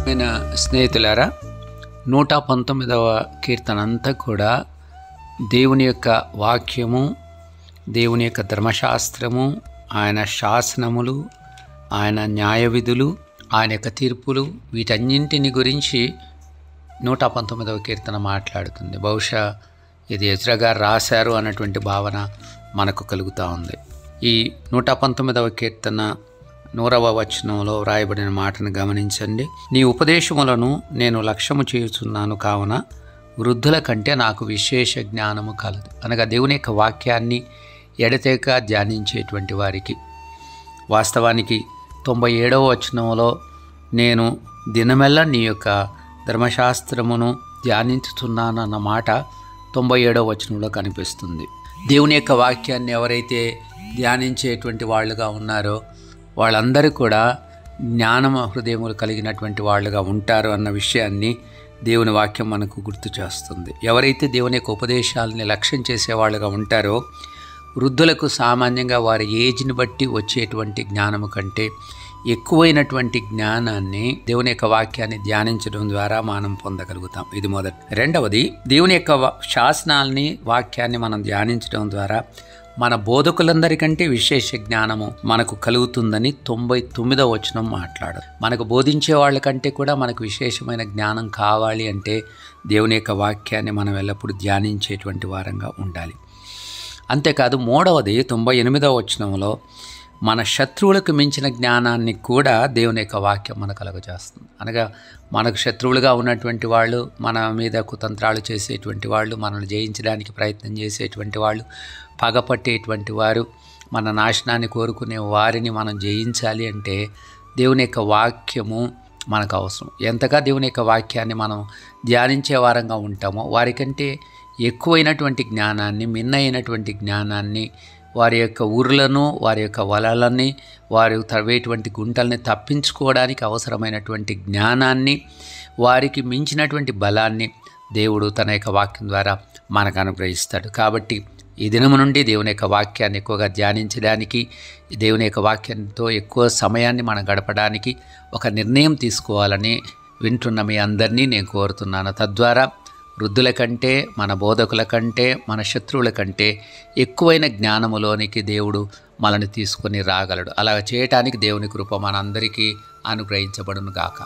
అయిన స్నేహితులారా, 119వ కీర్తన అంతా కూడా దేవుని యొక్క వాక్యము, దేవుని యొక్క ధర్మశాస్త్రము, ఆయన శాసనములు, ఆయన న్యాయ విధులు, ఆయన యొక్క తీర్పులు, వీటన్నింటిని గురించి 119వ కీర్తన మాట్లాడుతుంది. బహుశా ఇది ఎజ్రా గారు రాశారు అన్నటువంటి భావన మనకు కలుగుతూ ఉంది. ఈ 119వ కీర్తన 100వ వచనంలో వ్రాయబడిన మాటను గమనించండి. నీ ఉపదేశములను నేను లక్ష్యము చేయుచున్నాను, కావున వృద్ధుల కంటే నాకు విశేష జ్ఞానము కలదు. అనగా దేవుని యొక్క వాక్యాన్ని ఎడతెగక ధ్యానించేటువంటి వారికి, వాస్తవానికి 97వ వచనంలో నేను దినమెల్లా నీ యొక్క ధర్మశాస్త్రమును ధ్యానించుతున్నానన్న మాట 97వ వచనంలో కనిపిస్తుంది. దేవుని యొక్క వాక్యాన్ని ఎవరైతే ధ్యానించేటువంటి వాళ్ళుగా ఉన్నారో వాళ్ళందరూ కూడా జ్ఞాన హృదయములు కలిగినటువంటి వాళ్ళుగా ఉంటారు అన్న విషయాన్ని దేవుని వాక్యం మనకు గుర్తు చేస్తుంది. ఎవరైతే దేవుని యొక్క ఉపదేశాలని లక్ష్యం చేసేవాళ్ళుగా ఉంటారో వృద్ధులకు సామాన్యంగా వారి ఏజ్ని బట్టి వచ్చేటువంటి జ్ఞానము కంటే ఎక్కువైనటువంటి జ్ఞానాన్ని దేవుని యొక్క వాక్యాన్ని ధ్యానించడం ద్వారా మనం పొందగలుగుతాం. ఇది మొదటి. రెండవది, దేవుని యొక్క శాసనాల్ని, వాక్యాన్ని మనం ధ్యానించడం ద్వారా మన బోధకులందరికంటే విశేష జ్ఞానము మనకు కలుగుతుందని 99వ వచనం మాట్లాడదు. మనకు బోధించే వాళ్ళకంటే కూడా మనకు విశేషమైన జ్ఞానం కావాలి అంటే దేవుని యొక్క వాక్యాన్ని మనం ఎల్లప్పుడూ ధ్యానించేటువంటి వారంగా ఉండాలి. అంతేకాదు, మూడవది 98వ వచనంలో మన శత్రువులకు మించిన జ్ఞానాన్ని కూడా దేవుని యొక్క వాక్యం మనకు కలుగజేస్తుంది. అనగా మనకు శత్రువులుగా ఉన్నటువంటి వాళ్ళు, మన మీద కుతంత్రాలు చేసేటువంటి వాళ్ళు, మనల్ని జయించడానికి ప్రయత్నం చేసేటువంటి వాళ్ళు, పగపట్టేటువంటి వారు, మన నాశనాన్ని కోరుకునే వారిని మనం జయించాలి అంటే దేవుని యొక్క వాక్యము మనకు అవసరం. ఎంతగా దేవుని యొక్క వాక్యాన్ని మనం ధ్యానించే వారంగా ఉంటామో వారికంటే ఎక్కువైనటువంటి జ్ఞానాన్ని, మిన్నైనటువంటి జ్ఞానాన్ని, వారి యొక్క ఊర్లను, వారి యొక్క వలలని, వారు తవ్వేటువంటి గుంటల్ని తప్పించుకోవడానికి అవసరమైనటువంటి జ్ఞానాన్ని, వారికి మించినటువంటి బలాన్ని దేవుడు తన యొక్క వాక్యం ద్వారా మనకు అనుగ్రహిస్తాడు. కాబట్టి ఈ దినము నుండి దేవుని యొక్క వాక్యాన్ని ఎక్కువగా ధ్యానించడానికి, దేవుని యొక్క వాక్యంతో ఎక్కువ సమయాన్ని మనం గడపడానికి ఒక నిర్ణయం తీసుకోవాలని వింటున్న మీ అందరినీ నేను కోరుతున్నాను. తద్వారా వృద్ధుల కంటే, మన బోధకుల కంటే, మన శత్రువుల కంటే ఎక్కువైన జ్ఞానములోనికి దేవుడు మనల్ని తీసుకొని రాగలడు. అలా చేయటానికి దేవుని కృప మనందరికీ అనుగ్రహించబడును గాక.